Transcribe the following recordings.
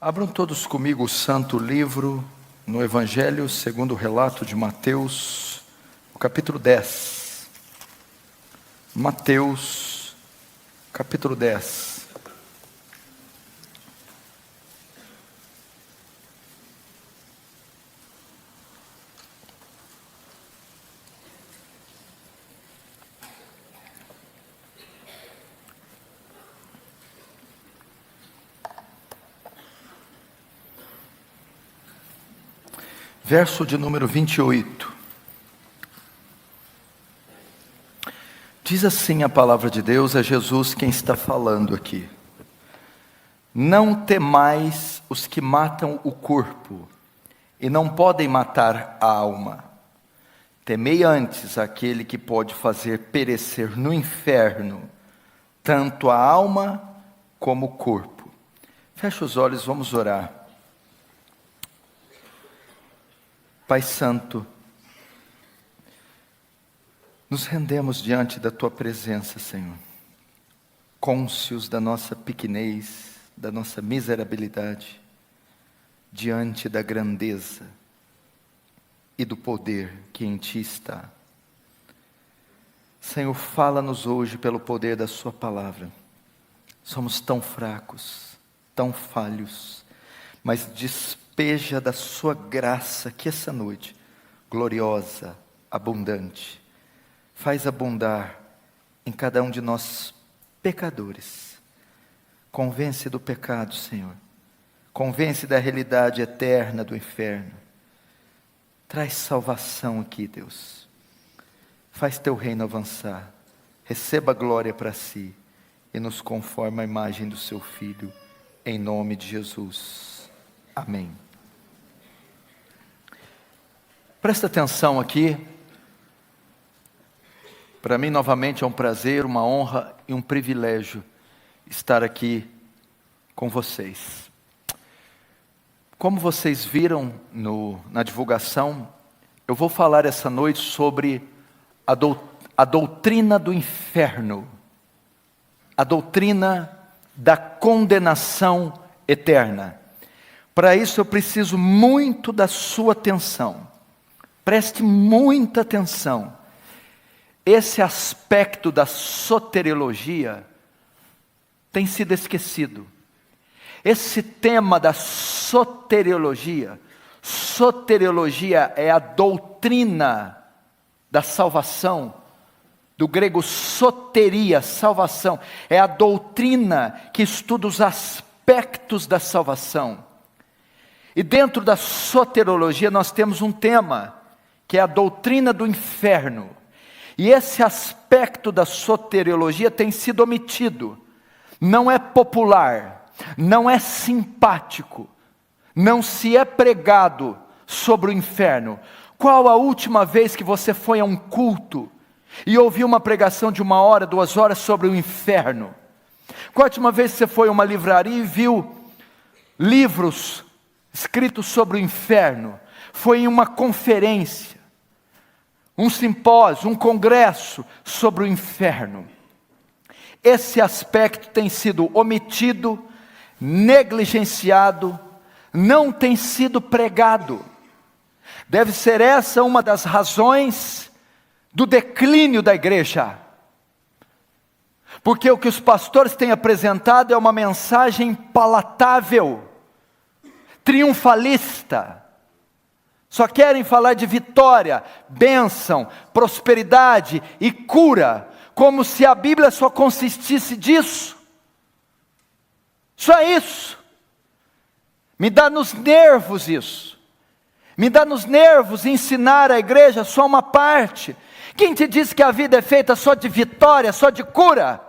Abram todos comigo o santo livro no Evangelho segundo o relato de Mateus, o capítulo 10. Mateus, capítulo 10. Verso de número 28. Diz assim a palavra de Deus, é Jesus quem está falando aqui. Não temais os que matam o corpo, e não podem matar a alma. Temei antes aquele que pode fazer perecer no inferno, tanto a alma como o corpo. Feche os olhos, vamos orar. Pai Santo, nos rendemos diante da Tua presença, Senhor, cônscios da nossa pequenez, da nossa miserabilidade, diante da grandeza e do poder que em Ti está. Senhor, fala-nos hoje pelo poder da Sua palavra. Somos tão fracos, tão falhos, mas despeja da sua graça que essa noite, gloriosa, abundante, faz abundar em cada um de nós pecadores. Convence do pecado, Senhor. Convence da realidade eterna do inferno. Traz salvação aqui, Deus. Faz teu reino avançar. Receba a glória para si e nos conforma à imagem do seu Filho, em nome de Jesus. Amém. Presta atenção aqui. Para mim, novamente, é um prazer, uma honra e um privilégio estar aqui com vocês. Como vocês viram na divulgação, eu vou falar essa noite sobre a doutrina do inferno, a doutrina da condenação eterna. Para isso eu preciso muito da sua atenção. Preste muita atenção. Esse aspecto da soteriologia tem sido esquecido. Esse tema da soteriologia é a doutrina da salvação, do grego soteria, salvação, é a doutrina que estuda os aspectos da salvação. E dentro da soteriologia nós temos um tema, que é a doutrina do inferno. E esse aspecto da soteriologia tem sido omitido. Não é popular, não é simpático, não se é pregado sobre o inferno. Qual a última vez que você foi a um culto e ouviu uma pregação de 1 hora, 2 horas sobre o inferno? Qual a última vez que você foi a uma livraria e viu livros escritos sobre o inferno? Foi em uma conferência, um simpósio, um congresso sobre o inferno. Esse aspecto tem sido omitido, negligenciado, não tem sido pregado. Deve ser essa uma das razões do declínio da igreja. Porque o que os pastores têm apresentado é uma mensagem palatável, triunfalista. Só querem falar de vitória, bênção, prosperidade e cura, como se a Bíblia só consistisse disso. Só isso. Me dá nos nervos isso. Me dá nos nervos ensinar a igreja só uma parte. Quem te disse que a vida é feita só de vitória, só de cura?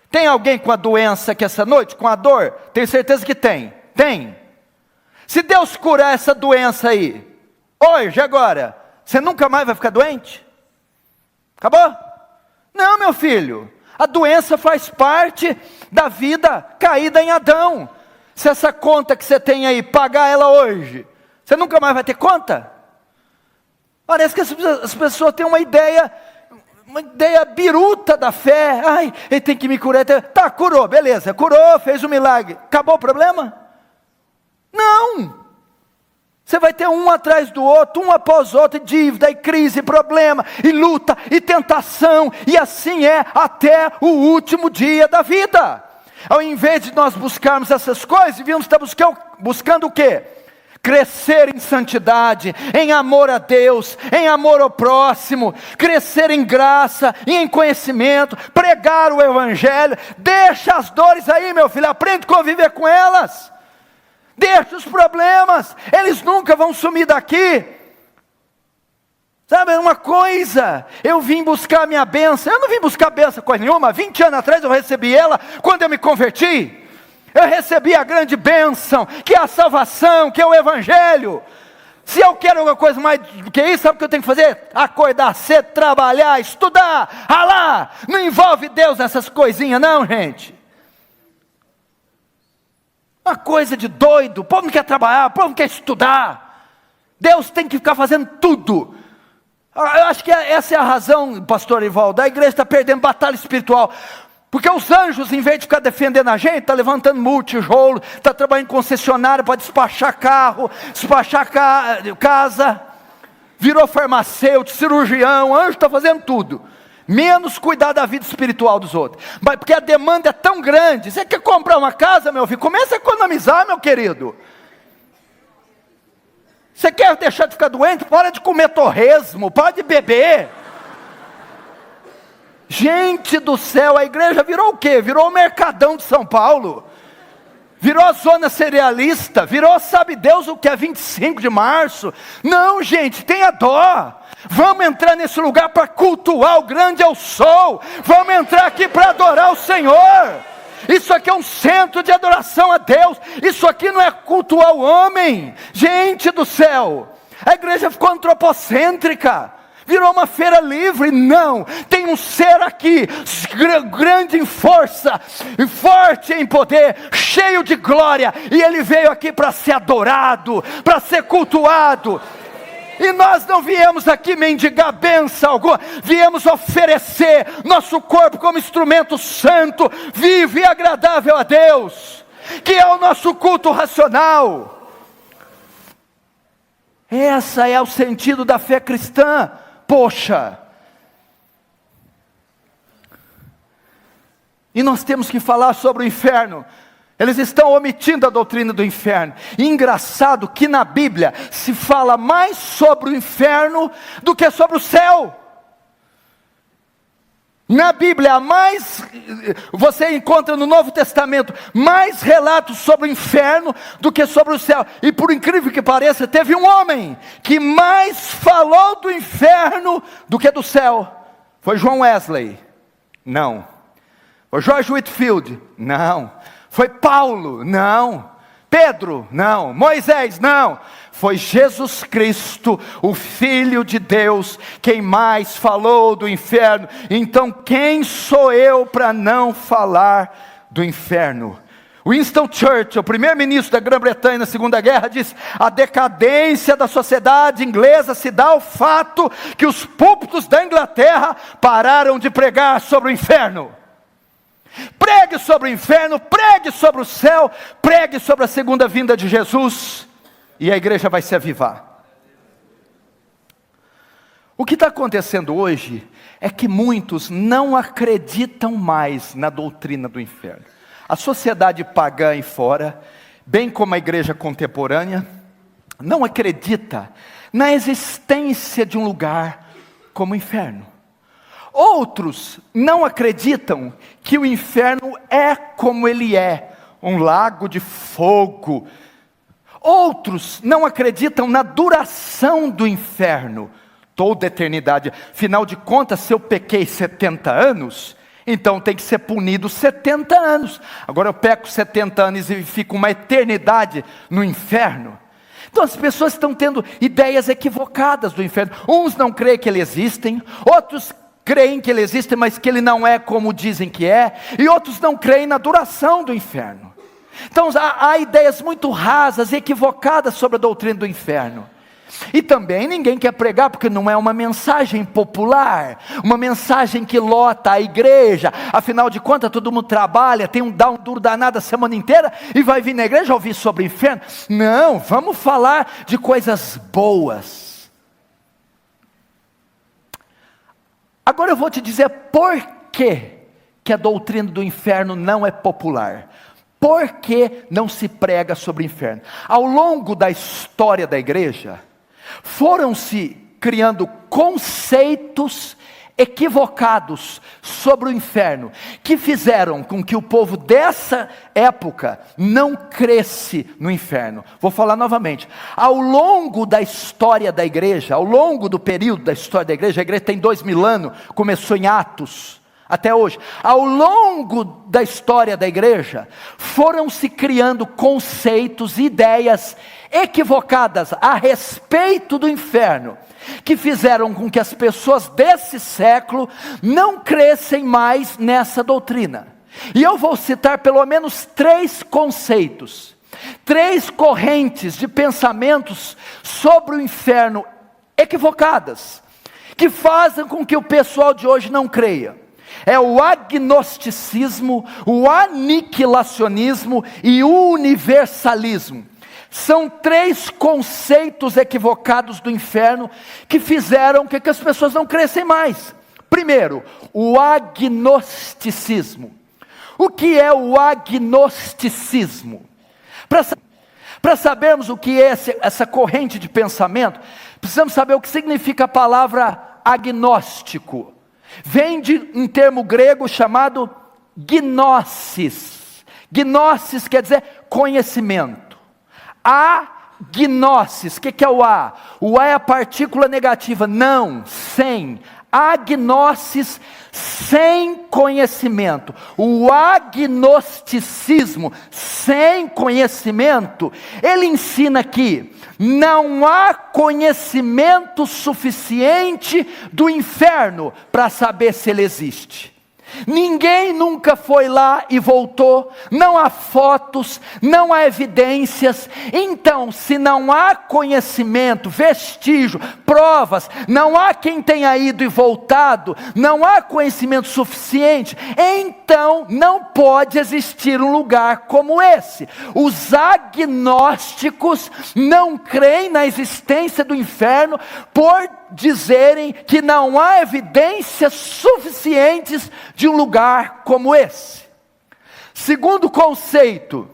Tem alguém com a doença aqui essa noite, com a dor? Tenho certeza que tem. Tem. Se Deus curar essa doença aí, hoje, agora, você nunca mais vai ficar doente? Acabou? Não, meu filho. A doença faz parte da vida caída em Adão. Se essa conta que você tem aí, pagar ela hoje, você nunca mais vai ter conta? Parece que as pessoas têm uma ideia biruta da fé. Ai, ele tem que me curar. Tá, curou, beleza. Curou, fez um milagre. Acabou o problema? Não! Você vai ter um atrás do outro, um após o outro, dívida, e crise, e problema, e luta, e tentação, e assim é até o último dia da vida. Ao invés de nós buscarmos essas coisas, devíamos estar buscando o quê? Crescer em santidade, em amor a Deus, em amor ao próximo, crescer em graça e em conhecimento, pregar o Evangelho. Deixa as dores aí, meu filho, aprende a conviver com elas. Deixa os problemas, eles nunca vão sumir daqui. Sabe uma coisa, eu vim buscar a minha bênção, eu não vim buscar bênção coisa nenhuma, 20 anos atrás eu recebi ela, quando eu me converti. Eu recebi a grande bênção, que é a salvação, que é o Evangelho. Se eu quero alguma coisa mais do que isso, sabe o que eu tenho que fazer? Acordar cedo, trabalhar, estudar, ralar. Não envolve Deus nessas coisinhas não, gente. Uma coisa de doido, o povo não quer trabalhar, o povo não quer estudar. Deus tem que ficar fazendo tudo. Eu acho que essa é a razão, pastor Ivaldo, a igreja está perdendo batalha espiritual. Porque os anjos, em vez de ficar defendendo a gente, está levantando multijolo, está trabalhando em concessionária para despachar carro, despachar casa, virou farmacêutico, cirurgião, o anjo está fazendo tudo. Menos cuidar da vida espiritual dos outros. Mas porque a demanda é tão grande. Você quer comprar uma casa, meu filho? Começa a economizar, meu querido. Você quer deixar de ficar doente? Para de comer torresmo, para de beber. Gente do céu, a igreja virou o quê? Virou o Mercadão de São Paulo. Virou a zona cerealista. Virou, sabe Deus o que é 25 de março. Não, gente, tenha dó. Vamos entrar nesse lugar para cultuar o grande eu sou. Vamos entrar aqui para adorar o Senhor. Isso aqui é um centro de adoração a Deus. Isso aqui não é cultuar o homem. Gente do céu, a igreja ficou antropocêntrica. Virou uma feira livre. Não, tem um ser aqui, grande em força, forte em poder, cheio de glória. E ele veio aqui para ser adorado, para ser cultuado. E nós não viemos aqui mendigar bênção alguma, viemos oferecer nosso corpo como instrumento santo, vivo e agradável a Deus, que é o nosso culto racional. Esse é o sentido da fé cristã, poxa. E nós temos que falar sobre o inferno. Eles estão omitindo a doutrina do inferno. E engraçado que na Bíblia se fala mais sobre o inferno do que sobre o céu. Na Bíblia, você encontra no Novo Testamento mais relatos sobre o inferno do que sobre o céu. E por incrível que pareça, teve um homem que mais falou do inferno do que do céu. Foi John Wesley? Não. Foi George Whitefield? Não. Foi Paulo? Não. Pedro? Não. Moisés? Não. Foi Jesus Cristo, o Filho de Deus, quem mais falou do inferno. Então quem sou eu para não falar do inferno? Winston Churchill, o primeiro-ministro da Grã-Bretanha na Segunda Guerra, disse: a decadência da sociedade inglesa se dá ao fato que os púlpitos da Inglaterra pararam de pregar sobre o inferno. Pregue sobre o inferno, pregue sobre o céu, pregue sobre a segunda vinda de Jesus, e a igreja vai se avivar. O que está acontecendo hoje é que muitos não acreditam mais na doutrina do inferno. A sociedade pagã aí fora, bem como a igreja contemporânea, não acredita na existência de um lugar como o inferno. Outros não acreditam que o inferno é como ele é, um lago de fogo. Outros não acreditam na duração do inferno, toda a eternidade. Afinal de contas, se eu pequei 70 anos, então tem que ser punido 70 anos. Agora eu peco 70 anos e fico uma eternidade no inferno. Então as pessoas estão tendo ideias equivocadas do inferno. Uns não creem que ele existe, outros creem que ele existe, mas que ele não é como dizem que é, e outros não creem na duração do inferno. Então há ideias muito rasas e equivocadas sobre a doutrina do inferno. E também ninguém quer pregar porque não é uma mensagem popular, uma mensagem que lota a igreja. Afinal de contas, todo mundo trabalha, dá um duro danado a semana inteira e vai vir na igreja ouvir sobre o inferno. Não, vamos falar de coisas boas. Agora eu vou te dizer por que a doutrina do inferno não é popular. Por que não se prega sobre o inferno? Ao longo da história da igreja, foram-se criando conceitos equivocados sobre o inferno, que fizeram com que o povo dessa época não cresce no inferno. Vou falar novamente. Ao longo da história da igreja, ao longo do período da história da igreja, a igreja tem 2000 anos, começou em Atos, até hoje. Ao longo da história da igreja, foram se criando conceitos, ideias equivocadas a respeito do inferno, que fizeram com que as pessoas desse século não crescem mais nessa doutrina. E eu vou citar pelo menos 3 conceitos, 3 correntes de pensamentos sobre o inferno equivocadas, que fazem com que o pessoal de hoje não creia. É o agnosticismo, o aniquilacionismo e o universalismo. São 3 conceitos equivocados do inferno que fizeram que as pessoas não crescem mais. Primeiro, o agnosticismo. O que é o agnosticismo? Para sabermos o que é essa corrente de pensamento, precisamos saber o que significa a palavra agnóstico. Vem de um termo grego chamado gnosis. Gnosis quer dizer conhecimento. Agnosis, o que é o A? O A é a partícula negativa, não, sem. Agnosis, sem conhecimento. O agnosticismo, sem conhecimento, ele ensina que não há conhecimento suficiente do inferno para saber se ele existe. Ninguém nunca foi lá e voltou, não há fotos, não há evidências. Então, se não há conhecimento, vestígio, provas, não há quem tenha ido e voltado, não há conhecimento suficiente, então não pode existir um lugar como esse. Os agnósticos não creem na existência do inferno por dizerem que não há evidências suficientes de um lugar como esse. Segundo conceito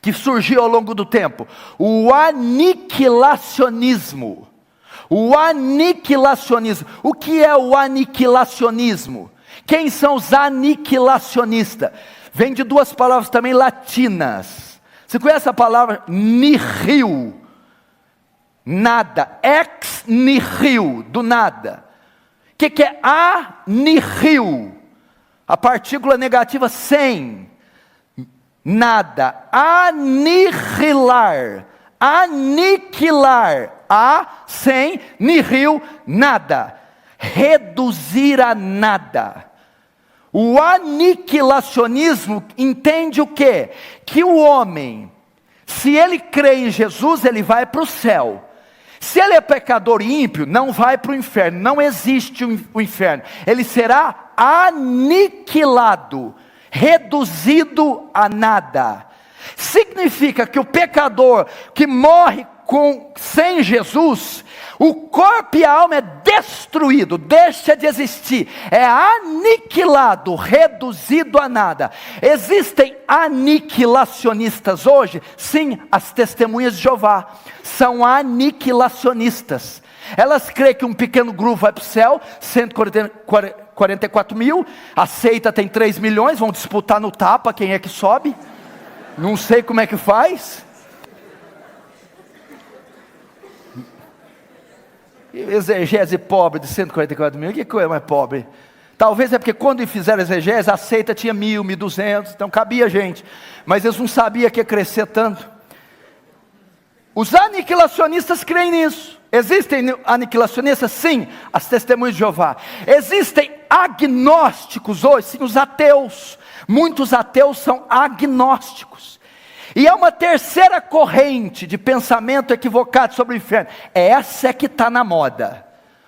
que surgiu ao longo do tempo, o aniquilacionismo. O aniquilacionismo. O que é o aniquilacionismo? Quem são os aniquilacionistas? Vem de 2 palavras também latinas. Você conhece a palavra nihil? Nada, ex nihil, do nada. O que é anihil? A partícula negativa sem, nada. Aniquilar, aniquilar, sem, nihil, nada. Reduzir a nada. O aniquilacionismo entende o quê? Que o homem, se ele crê em Jesus, ele vai para o céu. Se ele é pecador e ímpio, não vai para o inferno, não existe o inferno. Ele será aniquilado, reduzido a nada. Significa que o pecador que morre sem Jesus, o corpo e a alma é destruído, deixa de existir, é aniquilado, reduzido a nada. Existem aniquilacionistas hoje? Sim, as testemunhas de Jeová são aniquilacionistas. Elas creem que um pequeno grupo vai para o céu, 144 mil, a seita tem 3 milhões, vão disputar no tapa quem é que sobe, não sei como é que faz. Exegese pobre de 144 mil, que coisa mais pobre. Talvez é porque quando fizeram exegese, a seita tinha 1.000, 1.200, então cabia gente, mas eles não sabiam que ia crescer tanto. Os aniquilacionistas creem nisso. Existem aniquilacionistas? Sim, as testemunhas de Jeová. Existem agnósticos hoje? Sim, os ateus. Muitos ateus são agnósticos. E há uma terceira corrente de pensamento equivocado sobre o inferno. Essa é que está na moda.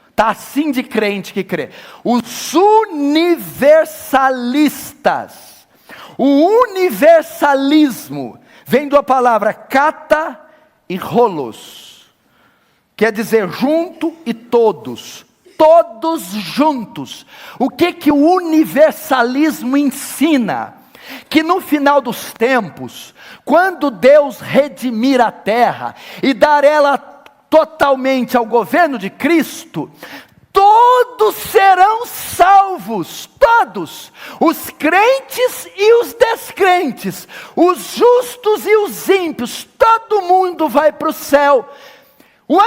Está assim de crente que crê. Os universalistas. O universalismo vem da palavra kata e holos. Quer dizer junto e todos. Todos juntos. O que o universalismo ensina? Que no final dos tempos, quando Deus redimir a terra e dar ela totalmente ao governo de Cristo, todos serão salvos, todos, os crentes e os descrentes, os justos e os ímpios, todo mundo vai para o céu. O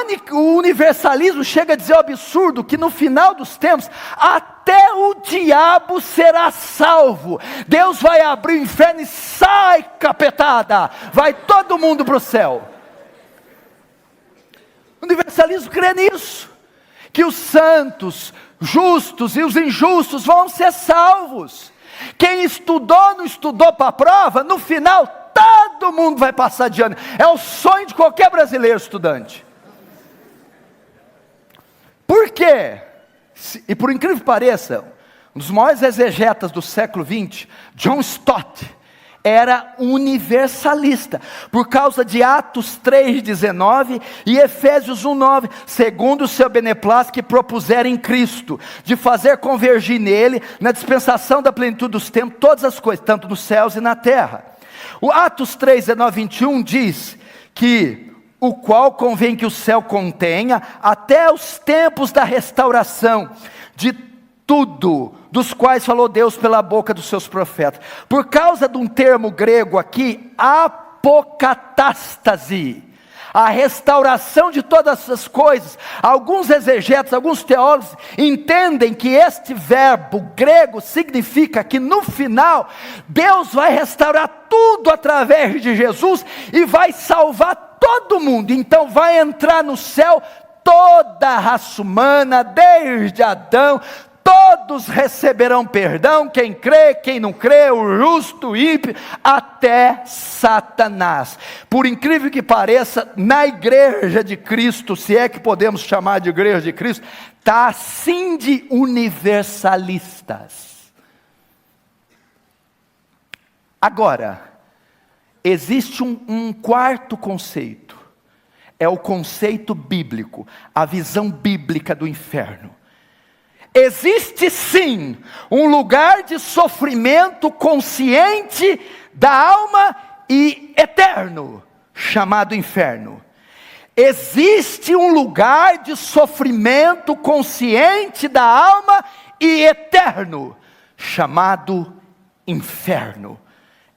universalismo chega a dizer o absurdo que no final dos tempos, até o diabo será salvo. Deus vai abrir o inferno e sai, capetada, vai todo mundo para o céu. O universalismo crê nisso, que os santos, justos e os injustos vão ser salvos. Quem estudou, não estudou para a prova, no final todo mundo vai passar de ano. É o sonho de qualquer brasileiro estudante. Por quê? E por incrível que pareça, um dos maiores exegetas do século XX, John Stott, era universalista, por causa de Atos 3,19 e Efésios 1,9, segundo o seu beneplácito que propuseram em Cristo, de fazer convergir nele, na dispensação da plenitude dos tempos, todas as coisas, tanto nos céus e na terra. O Atos 3,19, 21 diz que o qual convém que o céu contenha, até os tempos da restauração, de tudo, dos quais falou Deus pela boca dos seus profetas. Por causa de um termo grego aqui, apocatástase, a restauração de todas as coisas. Alguns exegetas, alguns teólogos entendem que este verbo grego significa que no final, Deus vai restaurar tudo através de Jesus e vai salvar todo mundo. Então vai entrar no céu toda a raça humana, desde Adão, todos receberão perdão, quem crê, quem não crê, o justo, o ímpio, até Satanás. Por incrível que pareça, na igreja de Cristo, se é que podemos chamar de igreja de Cristo, está assim de universalistas. Agora, existe um quarto conceito, é o conceito bíblico, a visão bíblica do inferno. Existe sim um lugar de sofrimento consciente da alma e eterno, chamado inferno. Existe um lugar de sofrimento consciente da alma e eterno, chamado inferno.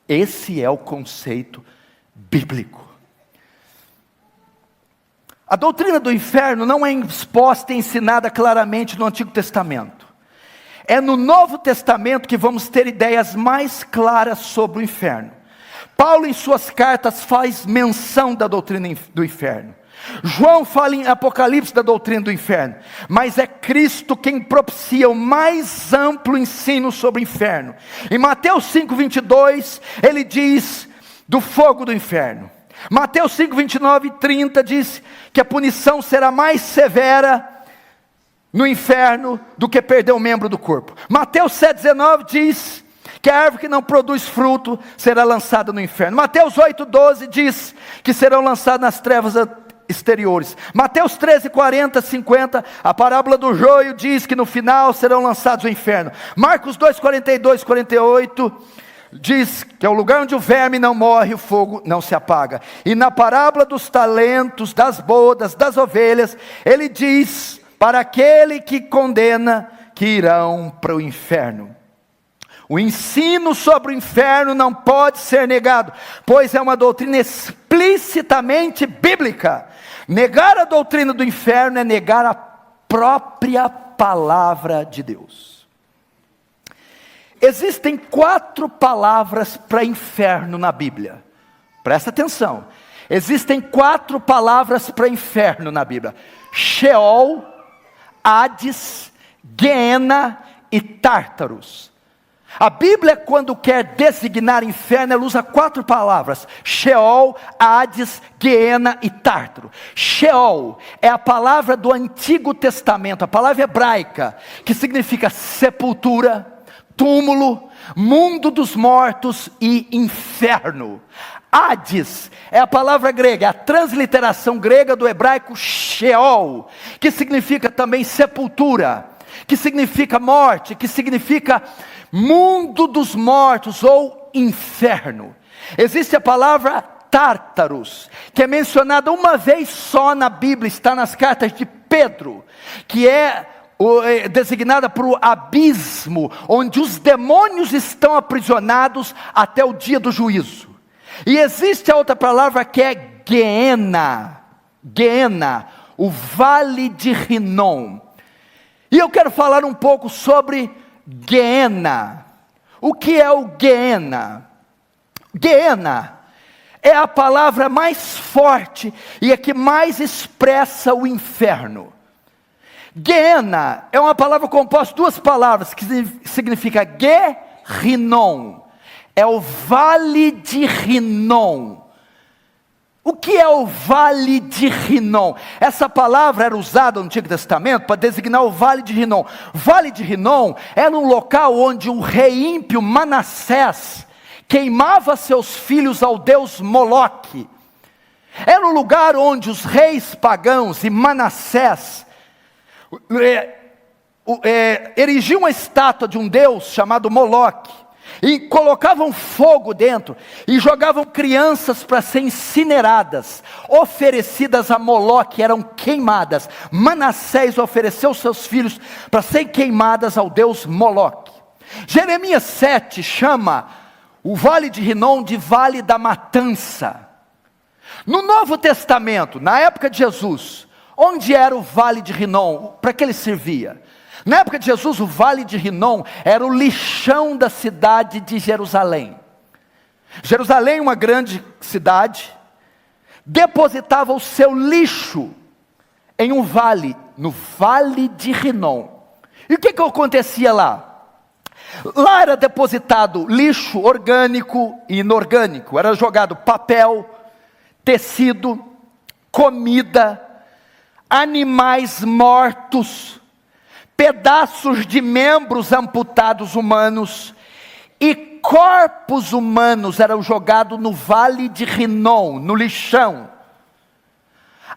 Esse é o conceito bíblico. A doutrina do inferno não é exposta e ensinada claramente no Antigo Testamento. É no Novo Testamento que vamos ter ideias mais claras sobre o inferno. Paulo em suas cartas faz menção da doutrina do inferno. João fala em Apocalipse da doutrina do inferno, mas é Cristo quem propicia o mais amplo ensino sobre o inferno. Em Mateus 5:22, ele diz do fogo do inferno. Mateus 5:29 e 30 diz que a punição será mais severa no inferno do que perder um membro do corpo. Mateus 7:19 diz que a árvore que não produz fruto será lançada no inferno. Mateus 8:12 diz que serão lançados nas trevas exteriores. Mateus 13:40, 50, a parábola do joio diz que no final serão lançados no inferno. Marcos 2:42, 48 diz que é o lugar onde o verme não morre, o fogo não se apaga. E na parábola dos talentos, das bodas, das ovelhas, ele diz para aquele que condena que irão para o inferno. O ensino sobre o inferno não pode ser negado, pois é uma doutrina explicitamente bíblica. Negar a doutrina do inferno é negar a própria palavra de Deus. Existem 4 palavras para inferno na Bíblia. Presta atenção. Existem 4 palavras para inferno na Bíblia: Sheol, Hades, Guiena e Tártaros. A Bíblia, quando quer designar inferno, ela usa 4 palavras: Sheol, Hades, Guiena e Tártaro. Sheol é a palavra do Antigo Testamento, a palavra hebraica, que significa sepultura, túmulo, mundo dos mortos e inferno. Hades é a palavra grega, a transliteração grega do hebraico Sheol, que significa também sepultura, que significa morte, que significa mundo dos mortos ou inferno. Existe a palavra Tártaros, que é mencionada uma vez só na Bíblia, está nas cartas de Pedro, que é designada para o abismo, onde os demônios estão aprisionados até o dia do juízo. E existe a outra palavra que é Guiena, Guiena, o vale de Rinom. E eu quero falar um pouco sobre Guiena. O que é o Guiena? Guiena é a palavra mais forte e a que mais expressa o inferno. Guiena é uma palavra composta de 2 palavras, que significa Ge-Rinom. É o vale de Rinom. O que é o vale de Rinom? Essa palavra era usada no Antigo Testamento para designar o vale de Rinom. Vale de Rinom era um local onde o rei ímpio Manassés queimava seus filhos ao deus Moloque. Era um lugar onde os reis pagãos e Manassés erigiam uma estátua de um deus chamado Moloque. E colocavam fogo dentro, e jogavam crianças para serem incineradas, oferecidas a Moloque, eram queimadas. Manassés ofereceu seus filhos para serem queimadas ao deus Moloque. Jeremias 7 chama o vale de Rinom de vale da matança. No Novo Testamento, na época de Jesus, onde era o vale de Rinom? Para que ele servia? Na época de Jesus, o vale de Rinom era o lixão da cidade de Jerusalém. Jerusalém, uma grande cidade, depositava o seu lixo em um vale, no vale de Rinom. E o que acontecia lá? Lá era depositado lixo orgânico e inorgânico, era jogado papel, tecido, comida, animais mortos, pedaços de membros amputados humanos e corpos humanos eram jogados no vale de Rinom, no lixão.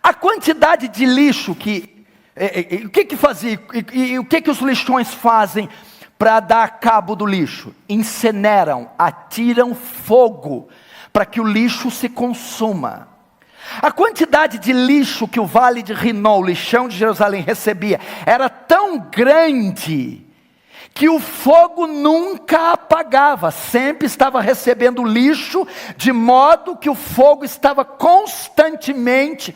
A quantidade de lixo o que fazia, e o que os lixões fazem para dar cabo do lixo? Incineram, atiram fogo para que o lixo se consuma. A quantidade de lixo que o vale de Rinom, o lixão de Jerusalém, recebia, era tão grande, que o fogo nunca apagava, sempre estava recebendo lixo, de modo que o fogo estava constantemente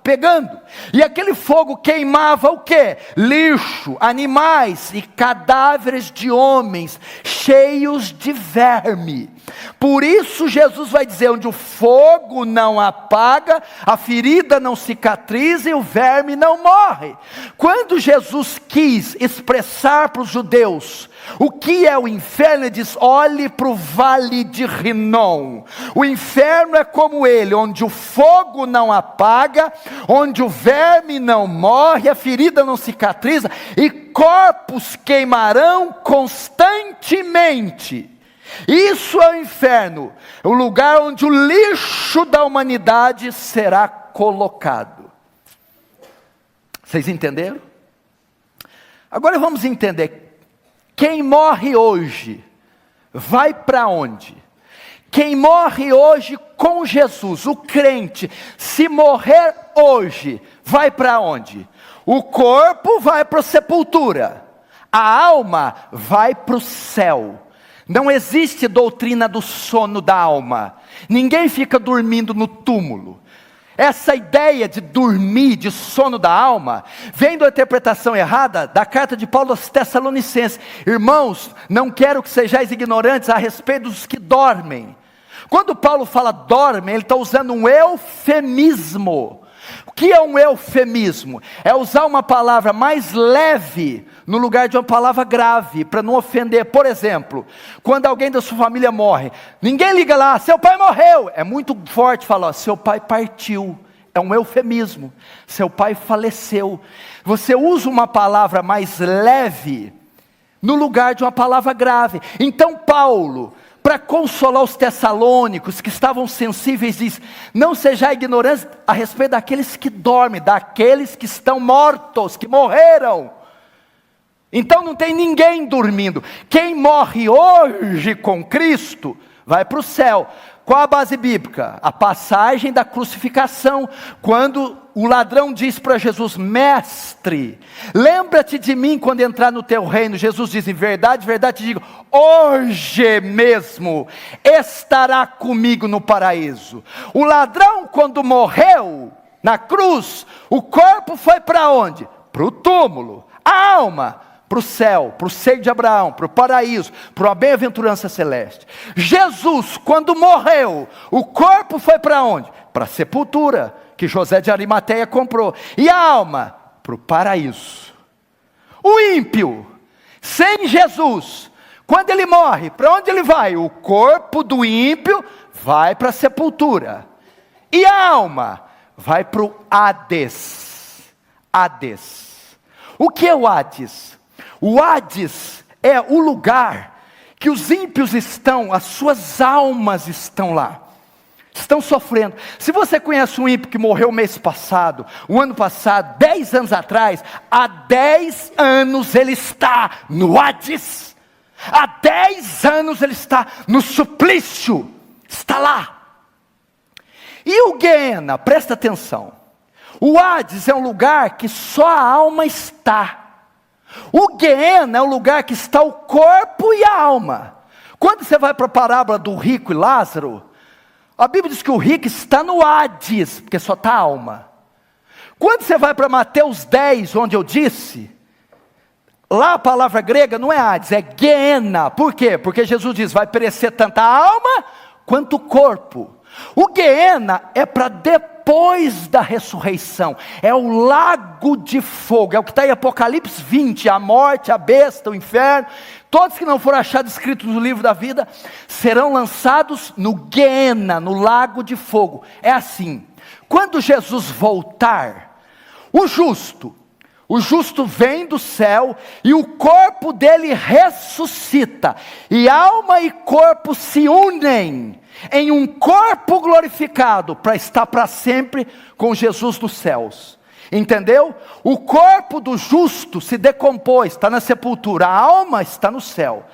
pegando, e aquele fogo queimava o quê? Lixo, animais e cadáveres de homens, cheios de verme. Por isso Jesus vai dizer, onde o fogo não apaga, a ferida não cicatriza e o verme não morre. Quando Jesus quis expressar para os judeus o que é o inferno, ele diz, olhe para o vale de Rinom. O inferno é como ele, onde o fogo não apaga, onde o verme não morre, a ferida não cicatriza, e corpos queimarão constantemente. Isso é o inferno, o lugar onde o lixo da humanidade será colocado. Vocês entenderam? Agora vamos entender. Quem morre hoje, vai para onde? Quem morre hoje com Jesus, o crente, se morrer hoje, vai para onde? O corpo vai para a sepultura, a alma vai para o céu. Não existe doutrina do sono da alma, ninguém fica dormindo no túmulo. Essa ideia de dormir, de sono da alma, vem da interpretação errada da carta de Paulo aos Tessalonicenses. Irmãos, não quero que sejais ignorantes a respeito dos que dormem. Quando Paulo fala dormem, ele está usando um eufemismo, O que é um eufemismo? É usar uma palavra mais leve no lugar de uma palavra grave, para não ofender. Por exemplo, quando alguém da sua família morre, ninguém liga lá, seu pai morreu. É muito forte falar, ó, seu pai partiu. É um eufemismo. Seu pai faleceu. Você usa uma palavra mais leve no lugar de uma palavra grave. Então Paulo, para consolar os tessalônicos que estavam sensíveis, diz: não sejais ignorantes a respeito daqueles que dormem, daqueles que estão mortos, que morreram. Então não tem ninguém dormindo. Quem morre hoje com Cristo vai para o céu. Qual a base bíblica? A passagem da crucificação, quando o ladrão diz para Jesus: mestre, lembra-te de mim quando entrar no teu reino. Jesus diz: em verdade, verdade te digo, hoje mesmo estará comigo no paraíso. O ladrão, quando morreu na cruz, o corpo foi para onde? Para o túmulo. A alma para o céu, para o seio de Abraão, para o paraíso, para a bem-aventurança celeste. Jesus, quando morreu, o corpo foi para onde? Para a sepultura, que José de Arimateia comprou. E a alma? Para o paraíso. O ímpio, sem Jesus, quando ele morre, para onde ele vai? O corpo do ímpio vai para a sepultura. E a alma? Vai para o Hades. Hades. O que é o Hades? O Hades é o lugar que os ímpios estão, as suas almas estão lá, estão sofrendo. Se você conhece um ímpio que morreu mês passado, o ano passado, 10 anos atrás, há 10 anos ele está no Hades, há 10 anos ele está no suplício, está lá. E o Guiena, presta atenção, o Hades é um lugar que só a alma está. O Guiena é o lugar que está o corpo e a alma. Quando você vai para a parábola do rico e Lázaro, a Bíblia diz que o rico está no Hades, porque só está a alma. Quando você vai para Mateus 10, onde eu disse, lá a palavra grega não é Hades, é Guiena. Por quê? Porque Jesus diz, vai perecer tanto a alma quanto o corpo. O Guiena é para depois da ressurreição, é o lago de fogo, é o que está em Apocalipse 20, a morte, a besta, o inferno, todos que não foram achados escritos no livro da vida, serão lançados no Guiena, no lago de fogo. É assim, quando Jesus voltar, o justo vem do céu, e o corpo dele ressuscita, e alma e corpo se unem, em um corpo glorificado, para estar para sempre com Jesus nos céus, entendeu? O corpo do justo se decompôs, está na sepultura, a alma está no céu.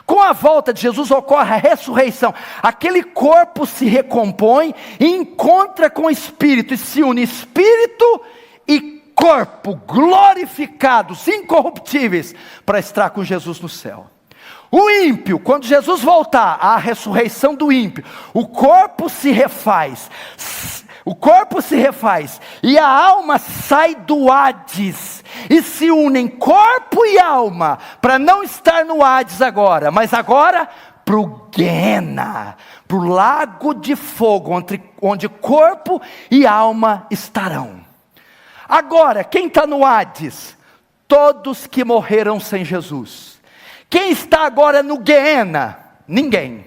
Com a volta de Jesus ocorre a ressurreição, aquele corpo se recompõe, e encontra com o Espírito, e se une Espírito e corpo glorificados, incorruptíveis, para estar com Jesus no céu. O ímpio, quando Jesus voltar, a ressurreição do ímpio, o corpo se refaz, e a alma sai do Hades, e se unem corpo e alma, para não estar no Hades agora, mas agora para o Guiena, para o lago de fogo, onde corpo e alma estarão. Agora, quem está no Hades? Todos que morreram sem Jesus. Quem está agora no Guiena? Ninguém.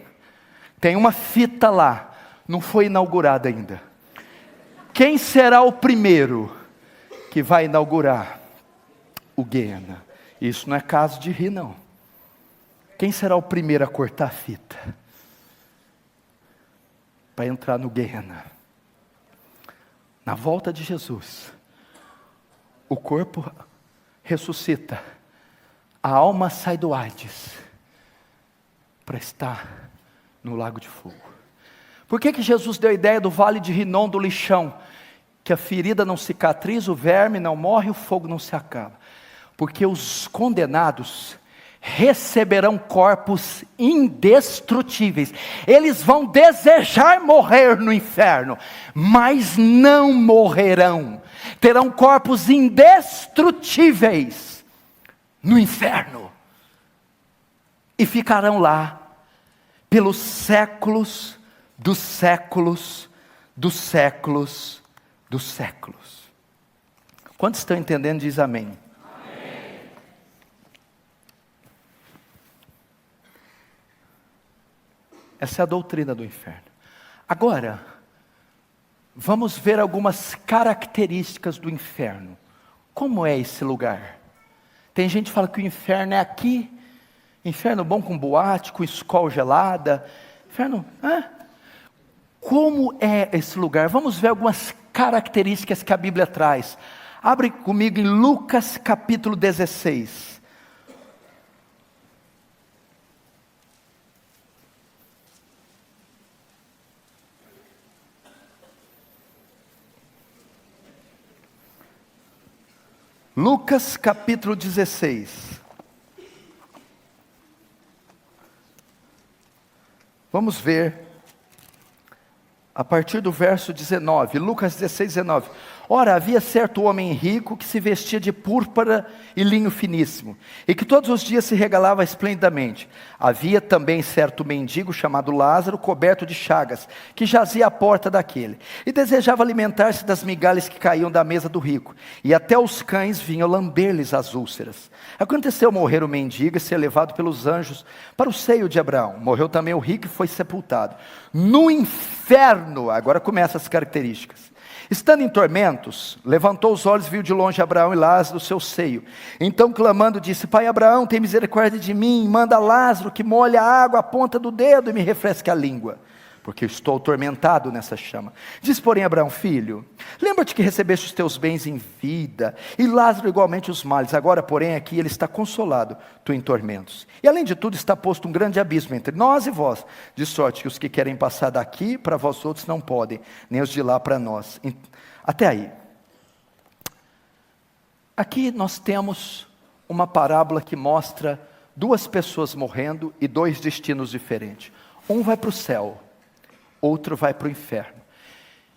Tem uma fita lá, não foi inaugurada ainda. Quem será o primeiro que vai inaugurar o Guiena? Isso não é caso de rir, não. Quem será o primeiro a cortar a fita para entrar no Guiena? Na volta de Jesus, o corpo ressuscita, a alma sai do Hades para estar no lago de fogo. Por que Jesus deu a ideia do vale de Rinom, do lixão? Que a ferida não cicatriza, o verme não morre, o fogo não se acaba. Porque os condenados receberão corpos indestrutíveis. Eles vão desejar morrer no inferno, mas não morrerão. Terão corpos indestrutíveis no inferno, e ficarão lá pelos séculos dos séculos dos séculos dos séculos. Quantos estão entendendo? Diz amém. Amém. Essa é a doutrina do inferno. Agora, vamos ver algumas características do inferno. Como é esse lugar? Tem gente que fala que o inferno é aqui. Inferno bom com boate, com escola gelada. Inferno, como é esse lugar? Vamos ver algumas características que a Bíblia traz. Abre comigo em Lucas capítulo 16. Lucas capítulo 16. Vamos ver a partir do verso 19, Lucas 16, 19. Ora, havia certo homem rico que se vestia de púrpura e linho finíssimo, e que todos os dias se regalava esplendidamente. Havia também certo mendigo chamado Lázaro, coberto de chagas, que jazia à porta daquele, e desejava alimentar-se das migalhas que caíam da mesa do rico, e até os cães vinham lamber-lhes as úlceras. Aconteceu morrer o mendigo e ser levado pelos anjos para o seio de Abraão. Morreu também o rico e foi sepultado. No inferno, agora começam as características. Estando em tormentos, levantou os olhos e viu de longe Abraão e Lázaro no seu seio. Então clamando disse: Pai Abraão, tem misericórdia de mim, manda Lázaro que molhe a água à ponta do dedo e me refresque a língua, porque estou atormentado nessa chama. Diz porém Abraão: Filho, lembra-te que recebeste os teus bens em vida, e Lázaro igualmente os males. Agora porém aqui ele está consolado, tu em tormentos. E além de tudo está posto um grande abismo entre nós e vós, de sorte que os que querem passar daqui para vós outros não podem, nem os de lá para nós. Até aí. Aqui nós temos uma parábola que mostra duas pessoas morrendo e dois destinos diferentes. Um vai para o céu, outro vai para o inferno.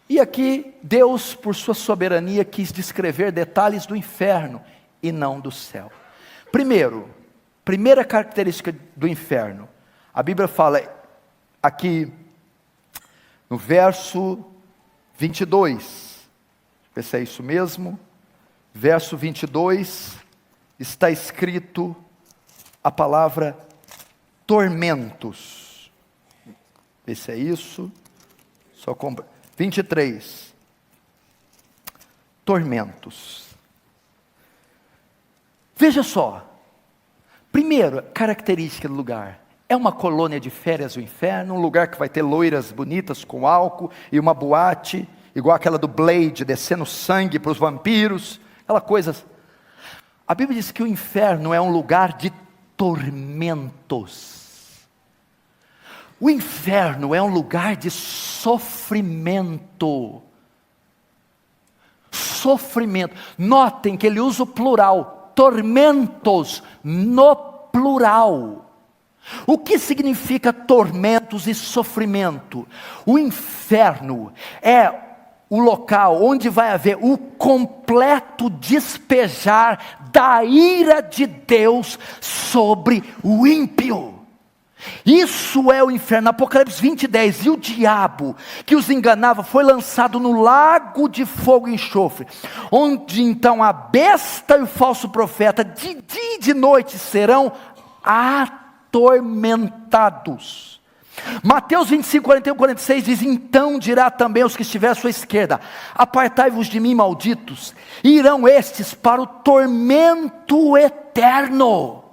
E aqui Deus, por sua soberania, quis descrever detalhes do inferno e não do céu. Primeira característica do inferno, a Bíblia fala aqui no verso 22, ver se é isso mesmo, verso 22, está escrito a palavra tormentos. Ver se é isso. 23. Tormentos. Veja só. Primeiro, característica do lugar. É uma colônia de férias o inferno, um lugar que vai ter loiras bonitas com álcool e uma boate, igual aquela do Blade, descendo sangue para os vampiros, aquela coisa. A Bíblia diz que o inferno é um lugar de tormentos. O inferno é um lugar de sofrimento. Sofrimento. Notem que ele usa o plural. Tormentos no plural. O que significa tormentos e sofrimento? O inferno é o local onde vai haver o completo despejar da ira de Deus sobre o ímpio. Isso é o inferno. Apocalipse 20:10. E o diabo que os enganava foi lançado no lago de fogo e enxofre, onde então a besta e o falso profeta de dia e de noite serão atormentados. Mateus 25:41-46 diz: então dirá também aos que estiver à sua esquerda: apartai-vos de mim, malditos, e irão estes para o tormento eterno.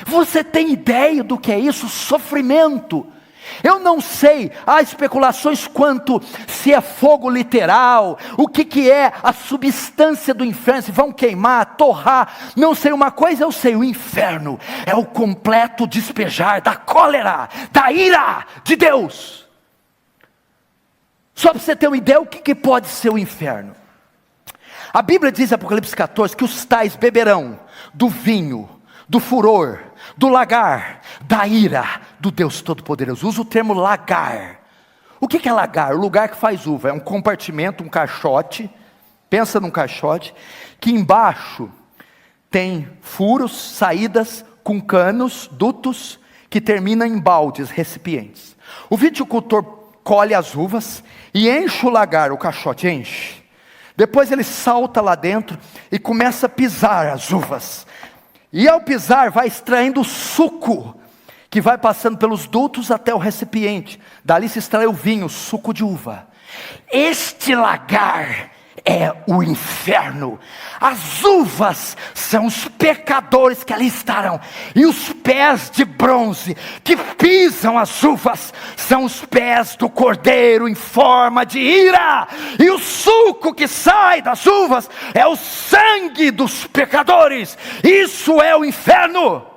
Você tem ideia do que é isso? Sofrimento. Eu não sei, há especulações quanto se é fogo literal, o que é a substância do inferno, se vão queimar, torrar, não sei. Uma coisa eu sei: o inferno é o completo despejar da cólera, da ira de Deus. Só para você ter uma ideia, o que pode ser o inferno? A Bíblia diz em Apocalipse 14 que os tais beberão do vinho, do furor, do lagar, da ira do Deus Todo-Poderoso. Usa o termo lagar. O que é lagar? O lugar que faz uva. É um compartimento, um caixote. Pensa num caixote, que embaixo tem furos, saídas com canos, dutos, que terminam em baldes, recipientes. O viticultor colhe as uvas e enche o lagar, o caixote enche. Depois ele salta lá dentro e começa a pisar as uvas. E ao pisar vai extraindo o suco, que vai passando pelos dutos até o recipiente. Dali se extrai o vinho, suco de uva. Este lagar é o inferno. As uvas são os pecadores que ali estarão, e os pés de bronze que pisam as uvas são os pés do cordeiro em forma de ira, e o suco que sai das uvas é o sangue dos pecadores. Isso é o inferno,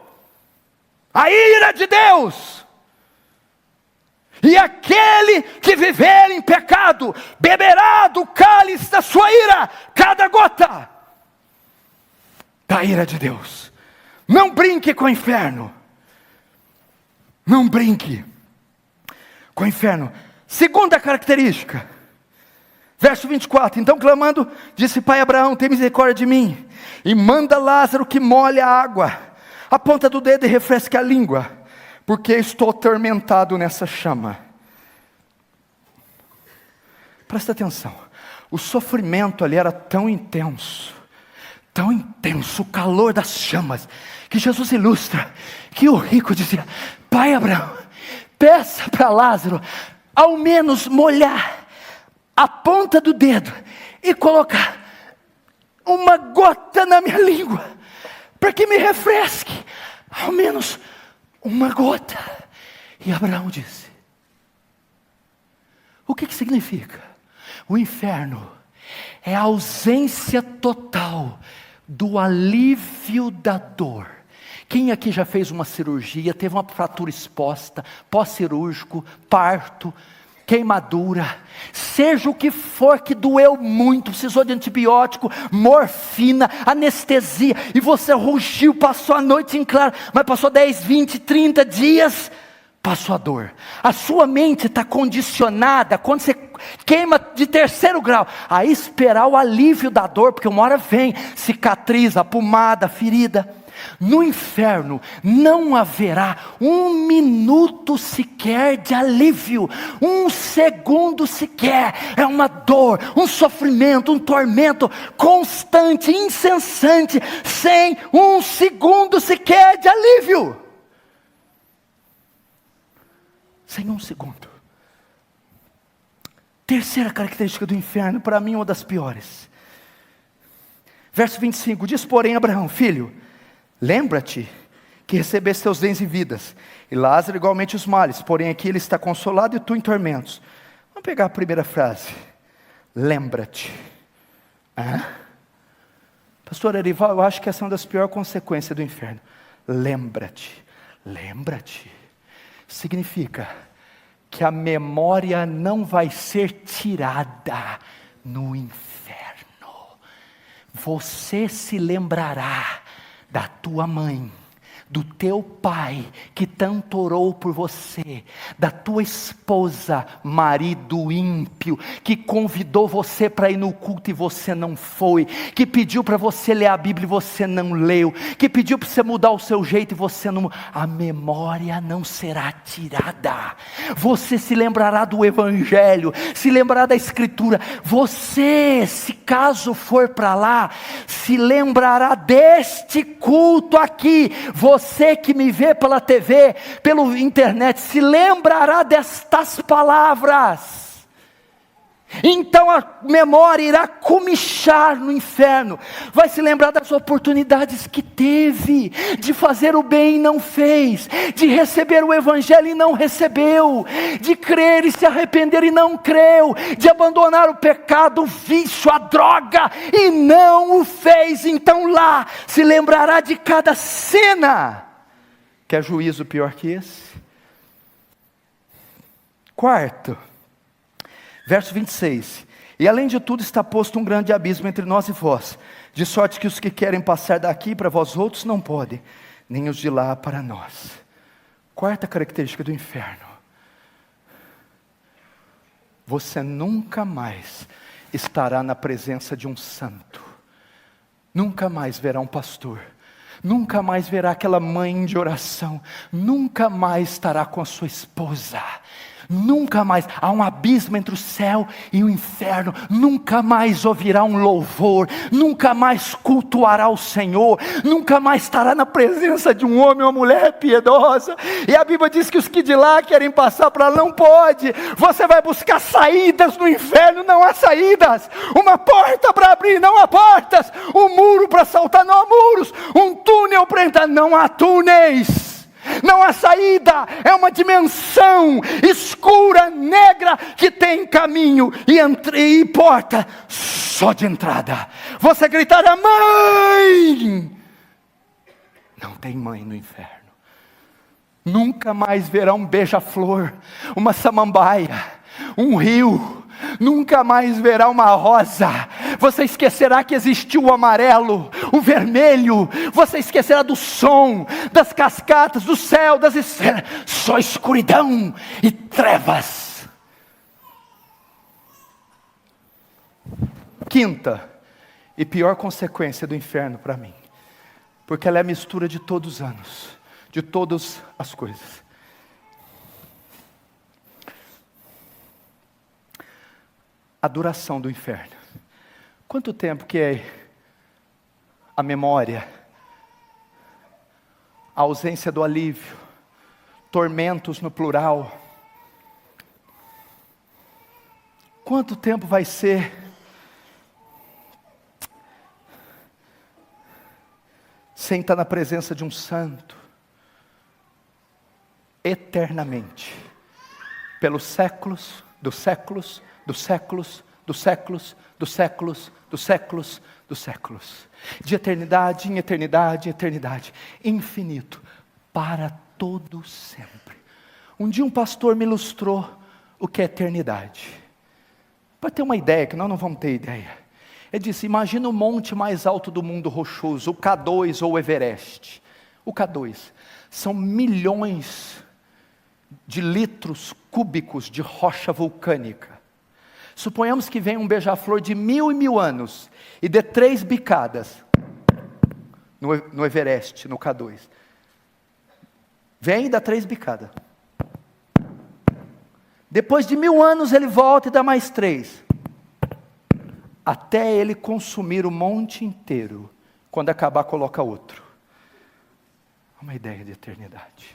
a ira de Deus. E aquele que viver em pecado, beberá do cálice da sua ira, cada gota da ira de Deus. Não brinque com o inferno. Não brinque com o inferno. Segunda característica, verso 24. Então clamando, disse: Pai Abraão, tem misericórdia de mim, e manda Lázaro que molhe a água, a ponta do dedo e refresque a língua, porque estou atormentado nessa chama. Presta atenção, o sofrimento ali era tão intenso, o calor das chamas, que Jesus ilustra, que o rico dizia: Pai Abraão, peça para Lázaro, ao menos molhar a ponta do dedo, e colocar uma gota na minha língua, para que me refresque, ao menos uma gota. E Abraão disse: o que significa? O inferno é a ausência total do alívio da dor. Quem aqui já fez uma cirurgia, teve uma fratura exposta, pós-cirúrgico, parto, queimadura, seja o que for que doeu muito, precisou de antibiótico, morfina, anestesia, e você rugiu, passou a noite em claro, mas passou 10, 20, 30 dias, passou a dor. A sua mente está condicionada, quando você queima de 3º grau, a esperar o alívio da dor, porque uma hora vem, cicatriza, pomada, ferida. No inferno não haverá um minuto sequer de alívio, um segundo sequer. É uma dor, um sofrimento, um tormento constante, incessante, sem um segundo sequer de alívio. Sem um segundo. Terceira característica do inferno, para mim uma das piores. Verso 25, diz porém Abraão: filho, lembra-te que recebeste teus bens e vidas, e Lázaro igualmente os males, porém aqui ele está consolado e tu em tormentos. Vamos pegar a primeira frase. Lembra-te. Pastor Erival, eu acho que essa é uma das piores consequências do inferno. Lembra-te. Lembra-te significa que a memória não vai ser tirada no inferno. Você se lembrará da tua mãe, do teu pai que tanto orou por você, da tua esposa, marido ímpio, que convidou você para ir no culto e você não foi, que pediu para você ler a Bíblia e você não leu, que pediu para você mudar o seu jeito e você não. A memória não será tirada. Você se lembrará do Evangelho, se lembrará da Escritura. Você, se caso for para lá, se lembrará deste culto aqui. Você que me vê pela TV, pela internet, se lembrará destas palavras. Então a memória irá comichar no inferno. Vai se lembrar das oportunidades que teve, de fazer o bem e não fez, de receber o Evangelho e não recebeu, de crer e se arrepender e não creu, de abandonar o pecado, o vício, a droga e não o fez. Então lá se lembrará de cada cena. Quer juízo pior que esse? Quarto, verso 26, e além de tudo está posto um grande abismo entre nós e vós, de sorte que os que querem passar daqui para vós outros não podem, nem os de lá para nós. Quarta característica do inferno: você nunca mais estará na presença de um santo, nunca mais verá um pastor, nunca mais verá aquela mãe de oração, nunca mais estará com a sua esposa, Nunca mais, há um abismo entre o céu e o inferno, nunca mais ouvirá um louvor, nunca mais cultuará o Senhor, nunca mais estará na presença de um homem ou uma mulher piedosa. E a Bíblia diz que os que de lá querem passar para lá, não pode. Você vai buscar saídas no inferno, não há saídas. Uma porta para abrir, não há portas. Um muro para saltar, não há muros. Um túnel para entrar, não há túneis. Não há saída, é uma dimensão escura, negra, que tem caminho e porta só de entrada. Você gritará: mãe! Não tem mãe no inferno. Nunca mais verá um beija-flor, uma samambaia, um rio. Nunca mais verá uma rosa. Você esquecerá que existiu o amarelo, o vermelho. Você esquecerá do som, das cascatas, do céu, das estrelas. Só escuridão e trevas. Quinta e pior consequência do inferno para mim, porque ela é a mistura de todos os anos, de todas as coisas. A duração do inferno. Quanto tempo que é a memória, a ausência do alívio, tormentos no plural? Quanto tempo vai ser sem estar na presença de um santo? Eternamente, pelos séculos dos séculos, dos séculos, dos séculos, dos séculos, dos séculos, dos séculos, de eternidade em eternidade, eternidade, infinito, para todo sempre. Um dia um pastor me ilustrou o que é eternidade, para ter uma ideia, que nós não vamos ter ideia. Ele disse: imagina o monte mais alto do mundo rochoso, o K2 ou o Everest. O K2 são milhões de litros cúbicos de rocha vulcânica. Suponhamos que venha um beija-flor de 1000 e 1000 anos e dê 3 bicadas no Everest, no K2. Vem e dá 3 bicadas. Depois de 1000 anos ele volta e dá mais 3. Até ele consumir o monte inteiro. Quando acabar, coloca outro. Uma ideia de eternidade.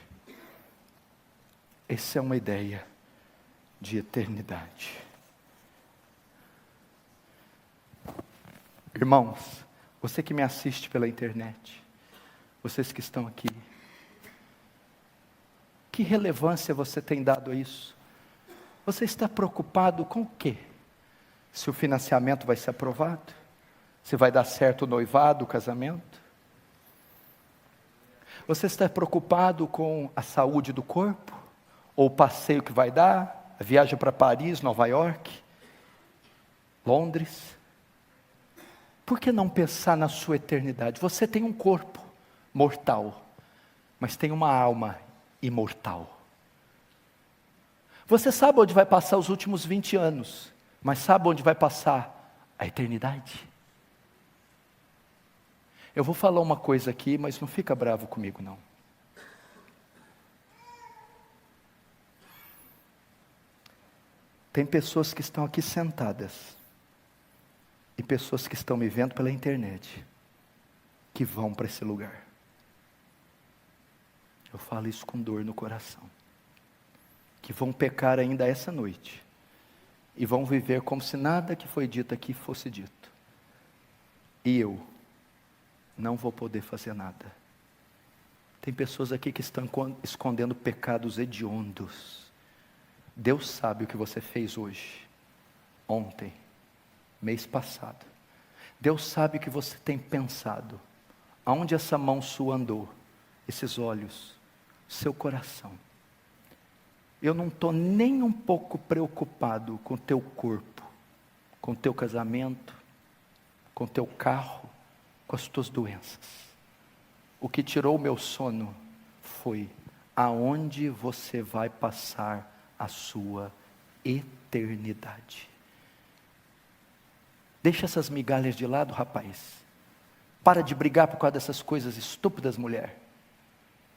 Essa é uma ideia de eternidade. Irmãos, você que me assiste pela internet, vocês que estão aqui, que relevância você tem dado a isso? Você está preocupado com o quê? Se o financiamento vai ser aprovado? Se vai dar certo o noivado, o casamento? Você está preocupado com a saúde do corpo? Ou o passeio que vai dar? A viagem para Paris, Nova York, Londres? Por que não pensar na sua eternidade? Você tem um corpo mortal, mas tem uma alma imortal. Você sabe onde vai passar os últimos 20 anos, mas sabe onde vai passar a eternidade? Eu vou falar uma coisa aqui, mas não fica bravo comigo não. Tem pessoas que estão aqui sentadas, e pessoas que estão me vendo pela internet, que vão para esse lugar. Eu falo isso com dor no coração. Que vão pecar ainda essa noite, e vão viver como se nada que foi dito aqui fosse dito. E eu não vou poder fazer nada. Tem pessoas aqui que estão escondendo pecados hediondos. Deus sabe o que você fez hoje, ontem, mês passado. Deus sabe o que você tem pensado, aonde essa mão sua andou, esses olhos, seu coração. Eu não estou nem um pouco preocupado com o teu corpo, com o teu casamento, com o teu carro, com as tuas doenças. O que tirou o meu sono foi aonde você vai passar a sua eternidade. Deixa essas migalhas de lado, rapaz. Para de brigar por causa dessas coisas estúpidas, mulher.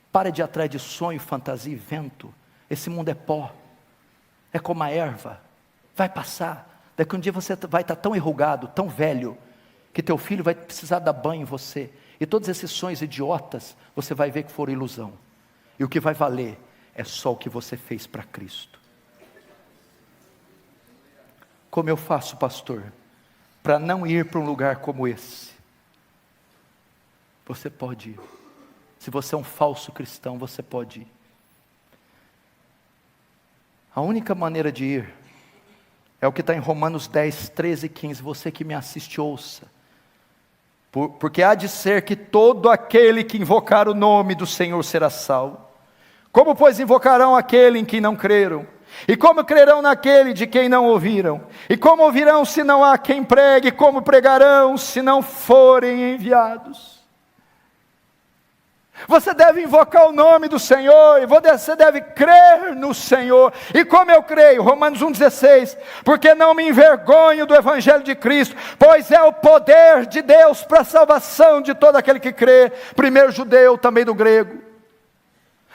Para de ir atrás de sonho, fantasia e vento. Esse mundo é pó. É como a erva, vai passar. Daqui um dia você vai estar tão enrugado, tão velho, que teu filho vai precisar dar banho em você. E todos esses sonhos idiotas, você vai ver que foram ilusão. E o que vai valer é só o que você fez para Cristo. Como eu faço, pastor, para não ir para um lugar como esse? Você pode ir. Se você é um falso cristão, você pode ir. A única maneira de ir é o que está em Romanos 10, 13 e 15. Você que me assiste, ouça. Porque há de ser que todo aquele que invocar o nome do Senhor será salvo. Como, pois, invocarão aquele em quem não creram? E como crerão naquele de quem não ouviram? E como ouvirão se não há quem pregue? Como pregarão se não forem enviados? Você deve invocar o nome do Senhor, e você deve crer no Senhor. E como eu creio? Romanos 1,16. Porque não me envergonho do Evangelho de Cristo, pois é o poder de Deus para a salvação de todo aquele que crê, primeiro judeu, também do grego.